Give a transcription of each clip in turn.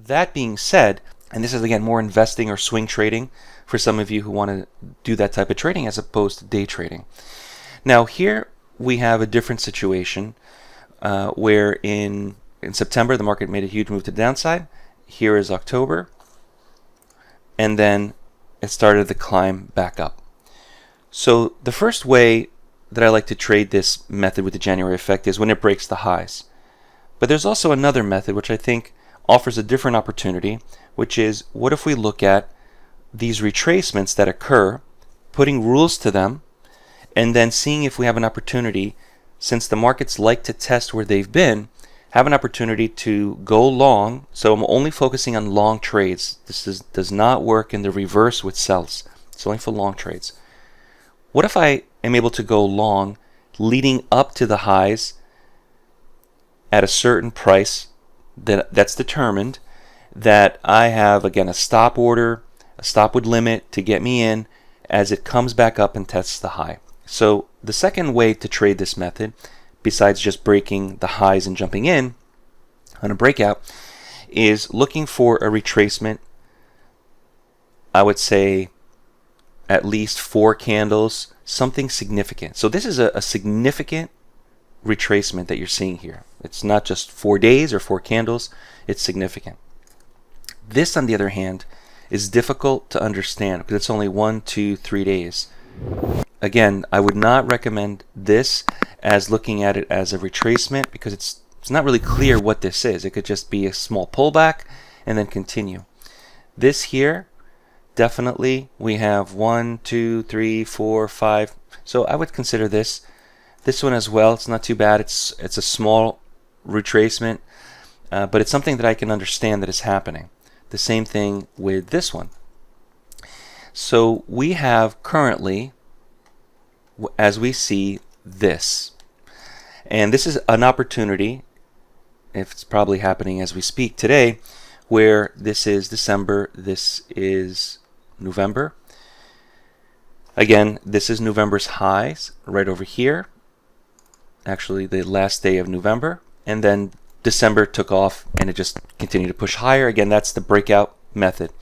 that being said, and this is again more investing or swing trading for some of you who want to do that type of trading as opposed to day trading. Now here we have a different situation where in September the market made a huge move to the downside. Here is October, and then it started the climb back up. So the first way that I like to trade this method with the January effect is when it breaks the highs. But there's also another method which I think offers a different opportunity, which is what if we look at these retracements that occur, putting rules to them, and then seeing if we have an opportunity, since the markets like to test where they've been, have an opportunity to go long. So I'm only focusing on long trades. This does not work in the reverse with sells. It's only for long trades. What if I am able to go long leading up to the highs at a certain price that's determined, that I have again a stop order, a stopward limit to get me in as it comes back up and tests the high. So the second way to trade this method, besides just breaking the highs and jumping in on a breakout, is looking for a retracement. I would say at least 4 candles, something significant. So this is a significant retracement that you're seeing here. It's not just 4 days or 4 candles, it's significant. This, on the other hand, is difficult to understand because it's only 1, 2, 3 days. Again, I would not recommend this as looking at it as a retracement because it's not really clear what this is. It could just be a small pullback and then continue. This here, definitely we have 1, 2, 3, 4, 5. So I would consider this one as well. It's not too bad. It's a small retracement, but it's something that I can understand that is happening. The same thing with this one. So we have currently, as we see, this. And this is an opportunity, if it's probably happening as we speak today, where this is December, this is November. Again, this is November's highs right over here. Actually, the last day of November. And then December took off and it just continued to push higher. Again, that's the breakout method.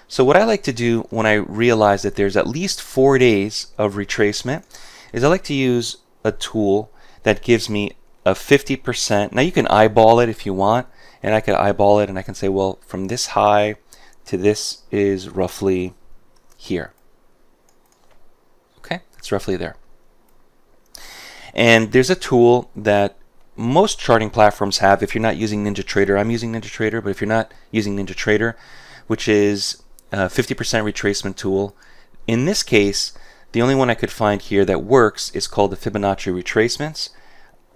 So what I like to do when I realize that there's at least 4 days of retracement is I like to use a tool that gives me a 50%. Now you can eyeball it if you want, and I could eyeball it and I can say, well, from this high to this is roughly here. Okay, it's roughly there. And there's a tool that most charting platforms have. If you're not using NinjaTrader, I'm using NinjaTrader, but if you're not using NinjaTrader, which is a 50% retracement tool, in this case, the only one I could find here that works is called the Fibonacci retracements.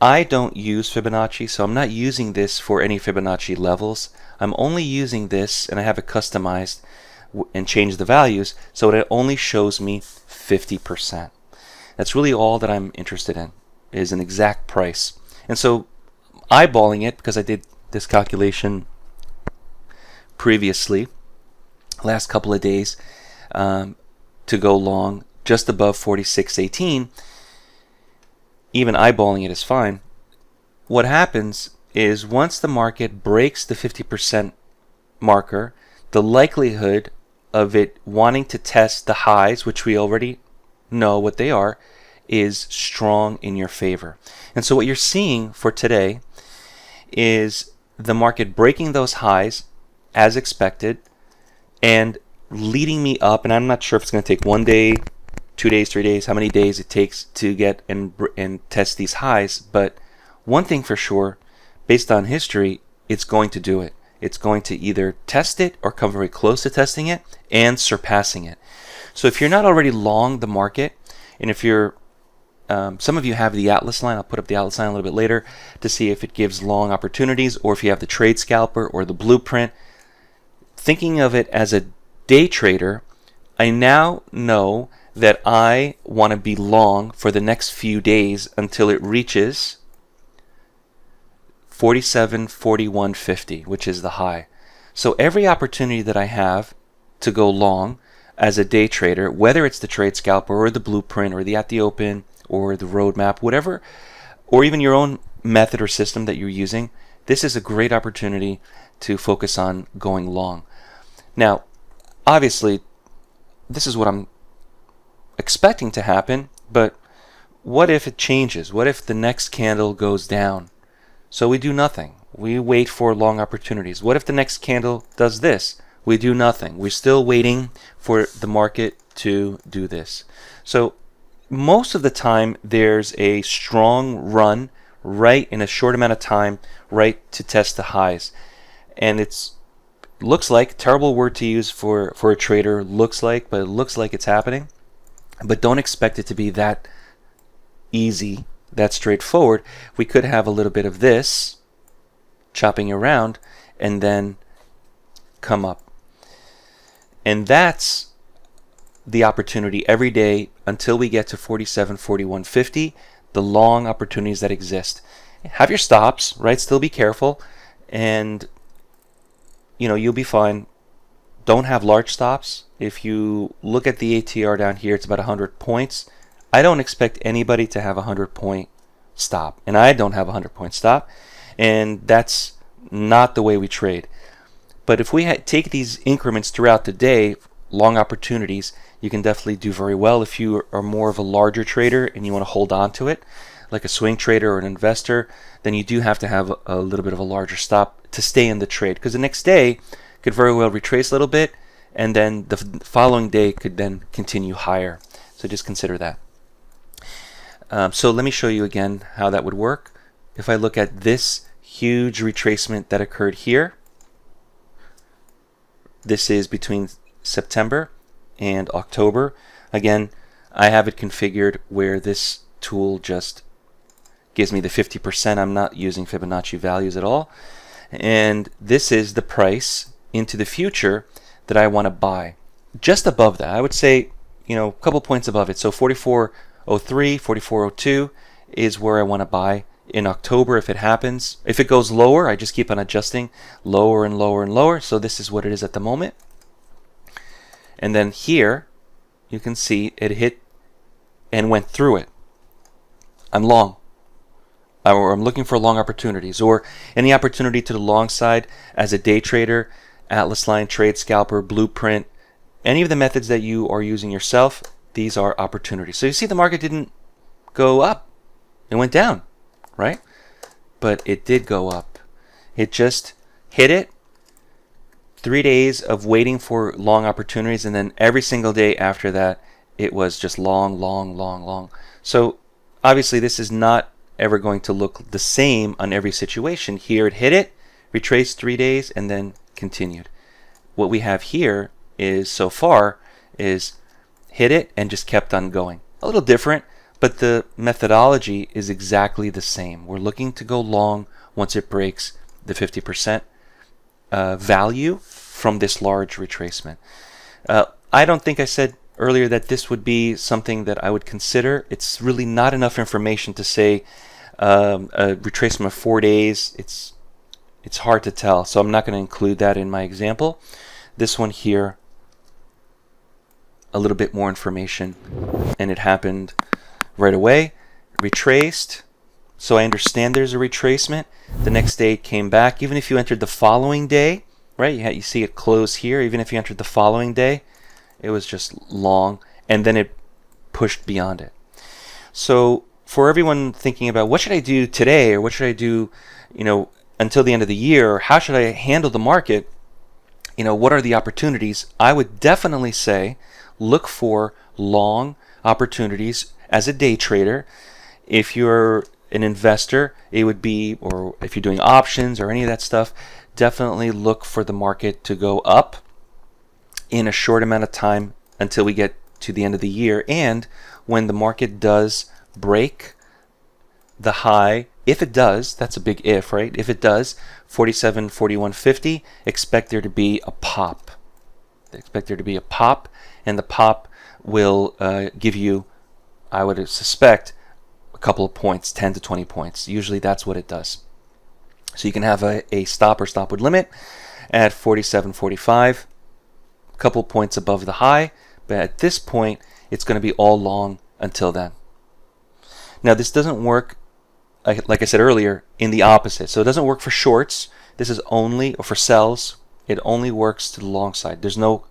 I don't use Fibonacci, so I'm not using this for any Fibonacci levels. I'm only using this, and I have it customized and changed the values so it only shows me 50%. That's really all that I'm interested in, is an exact price. And so eyeballing it, because I did this calculation previously, last couple of days, to go long just above 46.18, even eyeballing it is fine. What happens is once the market breaks the 50% marker, the likelihood of it wanting to test the highs, which we already know what they are, is strong in your favor. And so what you're seeing for today is the market breaking those highs as expected and leading me up. And I'm not sure if it's going to take 1 day, 2 days, 3 days, how many days it takes to get and test these highs. But one thing for sure, based on history, it's going to do it. It's going to either test it or come very close to testing it and surpassing it. So if you're not already long the market, and if you're some of you have the Atlas line, I'll put up the Atlas line a little bit later to see if it gives long opportunities, or if you have the trade scalper or the blueprint. Thinking of it as a day trader, I now know that I want to be long for the next few days until it reaches 47.4150, which is the high. So every opportunity that I have to go long as a day trader, whether it's the trade scalper or the blueprint or the at the open or the roadmap, whatever, or even your own method or system that you're using, this is a great opportunity to focus on going long. Now, obviously, this is what I'm expecting to happen, but what if it changes? What if the next candle goes down? So we do nothing. We wait for long opportunities. What if the next candle does this? We do nothing. We're still waiting for the market to do this. So most of the time, there's a strong run right in a short amount of time, right to test the highs. And it's looks like, terrible word to use for a trader, looks like, but it looks like it's happening. But don't expect it to be that easy, that straightforward. We could have a little bit of this chopping around and then come up. And that's the opportunity every day until we get to 47, 41, 50, the long opportunities that exist. Have your stops, right? Still be careful, and you'll be fine. Don't have large stops. If you look at the ATR down here, it's about 100 points. I don't expect anybody to have a 100-point stop, and I don't have a 100-point stop, and that's not the way we trade. But if we take these increments throughout the day, long opportunities, you can definitely do very well. If you are more of a larger trader and you want to hold on to it, like a swing trader or an investor, then you do have to have a little bit of a larger stop to stay in the trade, because the next day could very well retrace a little bit, and then the following day could then continue higher. So just consider that. So let me show you again how that would work. If I look at this huge retracement that occurred here, this is between September and October. Again, I have it configured where this tool just gives me the 50%. I'm not using Fibonacci values at all. And this is the price into the future that I want to buy. Just above that, I would say, a couple points above it. So 44.03, 44.02 is where I want to buy in October if it happens. If it goes lower, I just keep on adjusting lower and lower and lower. So this is what it is at the moment. And then here, you can see it hit and went through it. I'm long. Or I'm looking for long opportunities, or any opportunity to the long side as a day trader, Atlas line, trade scalper, blueprint, any of the methods that you are using yourself, these are opportunities. So you see the market didn't go up. It went down, right? But it did go up. It just hit it. 3 days of waiting for long opportunities, and then every single day after that, it was just long, long, long, long. So obviously this is not ever going to look the same on every situation. Here it hit it, retraced 3 days, and then continued. What we have here is, so far, is hit it and just kept on going. A little different, but the methodology is exactly the same. We're looking to go long once it breaks the 50% value from this large retracement. I don't think I said earlier that this would be something that I would consider. It's really not enough information to say a retracement of 4 days. It's hard to tell, so I'm not going to include that in my example. This one here, a little bit more information, and it happened right away. Retraced, so I understand there's a retracement. The next day it came back. Even if you entered the following day, right, you see it close here. Even if you entered the following day, it was just long, and then it pushed beyond it. So for everyone thinking about what should I do today, or what should I do, until the end of the year, or how should I handle the market, what are the opportunities? I would definitely say look for long opportunities as a day trader. If you're an investor, it would be, or if you're doing options or any of that stuff, definitely look for the market to go up in a short amount of time until we get to the end of the year. And when the market does break the high, if it does, that's a big if, right? If it does, 47, 41.50, expect there to be a pop. Expect there to be a pop, and the pop will give you, I would suspect, a couple of points, 10 to 20 points. Usually that's what it does. So you can have a stop or stopward limit at 47.45, a couple points above the high, but at this point, it's going to be all long until then. Now, this doesn't work like I said earlier, in the opposite. So it doesn't work for shorts. This is only, or for sells, it only works to the long side. There's no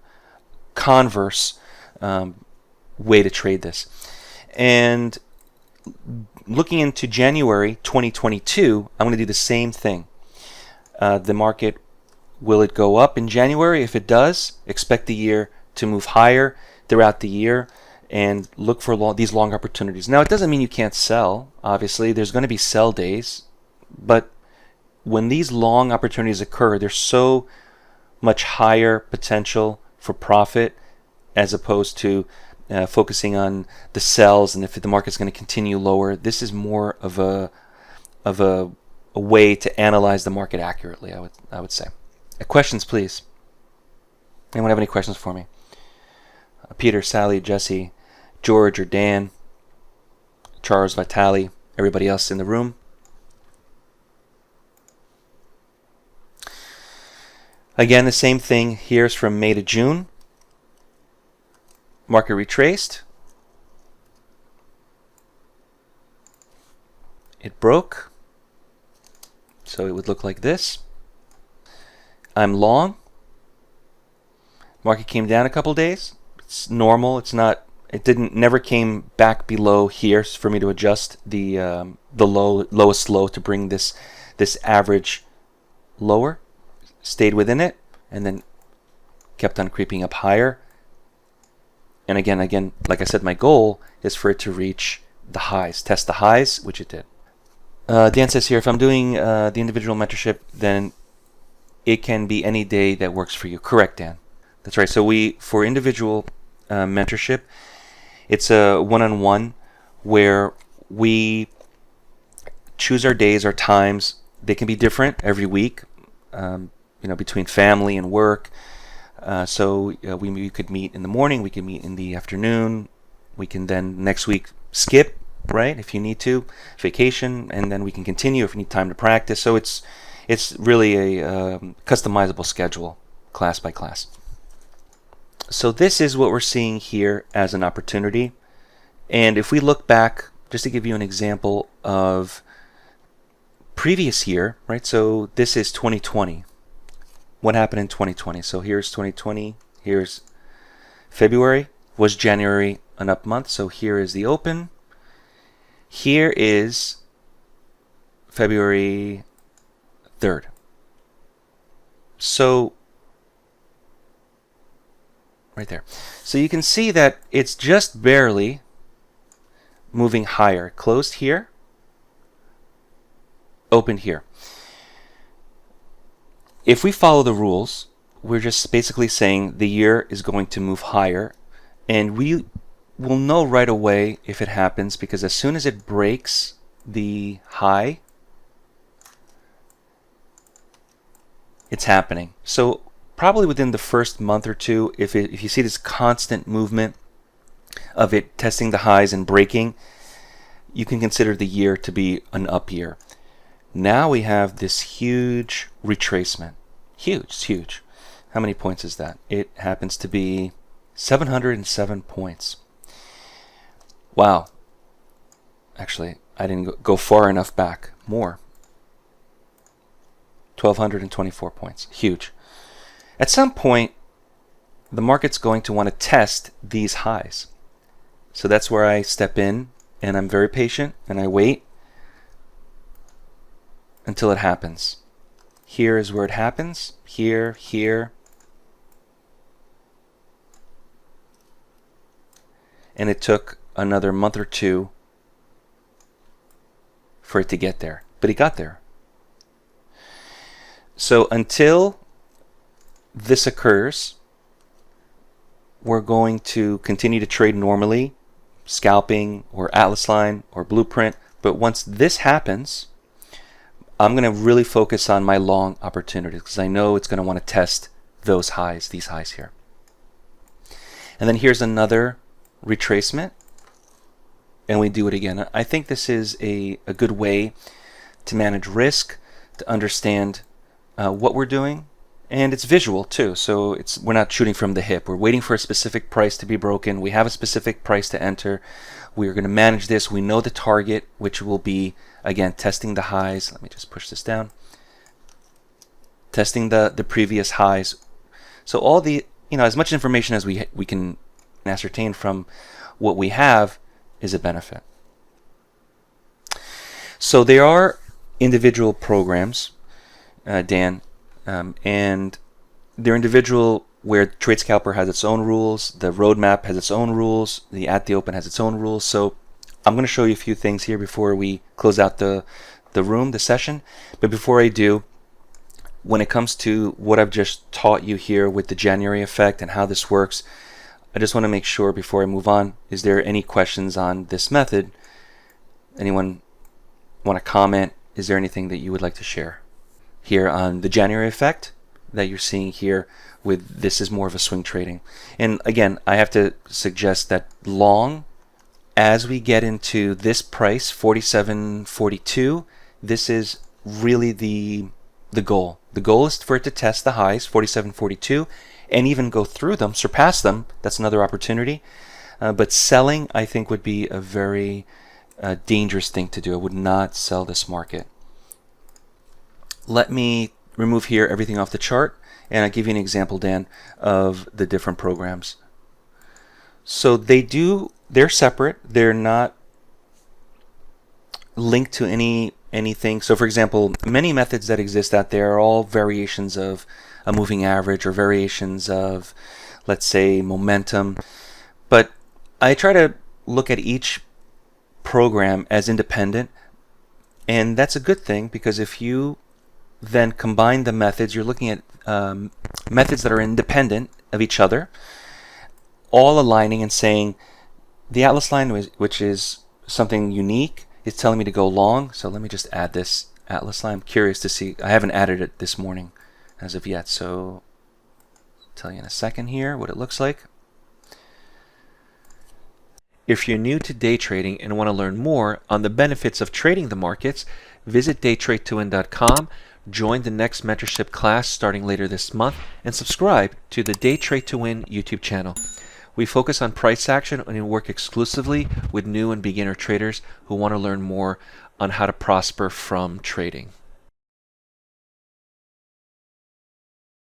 converse way to trade this. And looking into January 2022, I'm going to do the same thing. The market, will it go up in January? If it does, expect the year to move higher throughout the year and look for these long opportunities. Now, it doesn't mean you can't sell. Obviously, there's going to be sell days, but when these long opportunities occur, there's so much higher potential for profit as opposed to focusing on the sells and if the market's going to continue lower. This is more of a way to analyze the market accurately, I would say. Questions, please. Anyone have any questions for me? Peter, Sally, Jesse, George, or Dan, Charles, Vitali, everybody else in the room. Again, the same thing. Here's from May to June. Market retraced. It broke. So it would look like this. I'm long. Market came down a couple days. It's normal. It's not. It never came back below here for me to adjust the lowest low to bring this average lower. Stayed within it and then kept on creeping up higher. And again, like I said, my goal is for it to reach the highs, test the highs, which it did. Dan says here, if I'm doing the individual mentorship, then it can be any day that works for you. Correct, Dan. That's right. So for individual mentorship, it's a one-on-one where we choose our days, our times. They can be different every week, between family and work. So we could meet in the morning, we could meet in the afternoon. We can then next week skip, right, if you need to, vacation, and then we can continue if you need time to practice. So it's really a customizable schedule, class by class. So this is what we're seeing here as an opportunity. And if we look back, just to give you an example of previous year, right? So this is 2020. What happened in 2020? So here's 2020. Here's February. Was January an up month? So here is the open. Here is February 3rd. So right there. So you can see that it's just barely moving higher. Closed here, opened here. If we follow the rules, we're just basically saying the year is going to move higher, and we will know right away if it happens, because as soon as it breaks the high, it's happening. So probably within the first month or two, if you see this constant movement of it testing the highs and breaking, you can consider the year to be an up year. Now we have this huge retracement. Huge, it's huge. How many points is that? It happens to be 707 points. Wow. Actually, I didn't go far enough back. More. 1,224 points. Huge. At some point, the market's going to want to test these highs. So that's where I step in, and I'm very patient, and I wait until it happens. Here is where it happens. Here, here. And it took another month or two for it to get there. But it got there. So until this occurs, we're going to continue to trade normally, scalping or Atlas line or blueprint. But once this happens, I'm going to really focus on my long opportunities because I know it's going to want to test those highs, these highs here. And then here's another retracement, and we do it again. I think this is a good way to manage risk, to understand what we're doing, And it's visual too, so we're not shooting from the hip. We're waiting for a specific price to be broken. We have a specific price to enter. We're going to manage this. We know the target, which will be, again, testing the highs. Let me just push this down. Testing the previous highs. So all the, as much information as we can ascertain from what we have is a benefit. So there are individual programs, Dan, and they're individual where TradeScalper has its own rules, the roadmap has its own rules, the at the open has its own rules. So I'm going to show you a few things here before we close out the session. But before I do, when it comes to what I've just taught you here with the January effect and how this works, I just want to make sure before I move on, is there any questions on this method? Anyone want to comment? Is there anything that you would like to share here on the January effect that you're seeing here with this is more of a swing trading? And again, I have to suggest that long, as we get into this price, 47.42, this is really the goal. The goal is for it to test the highs, 47.42, and even go through them, surpass them. That's another opportunity. But selling, I think, would be a very dangerous thing to do. I would not sell this market. Let me remove here everything off the chart, and I'll give you an example, Dan, of the different programs. So they're separate. They're not linked to anything. So for example, many methods that exist out there are all variations of a moving average or variations of, let's say, momentum. But I try to look at each program as independent, and that's a good thing, because if you then combine the methods, you're looking at methods that are independent of each other, all aligning and saying the Atlas line, which is something unique, is telling me to go long. So let me just add this Atlas line. I'm curious to see. I haven't added it this morning as of yet, so I'll tell you in a second here what it looks like. If you're new to day trading and want to learn more on the benefits of trading the markets, visit DayTradeToWin.com, join the next mentorship class starting later this month, and subscribe to the Day Trade to Win YouTube channel. We focus on price action and work exclusively with new and beginner traders who want to learn more on how to prosper from trading.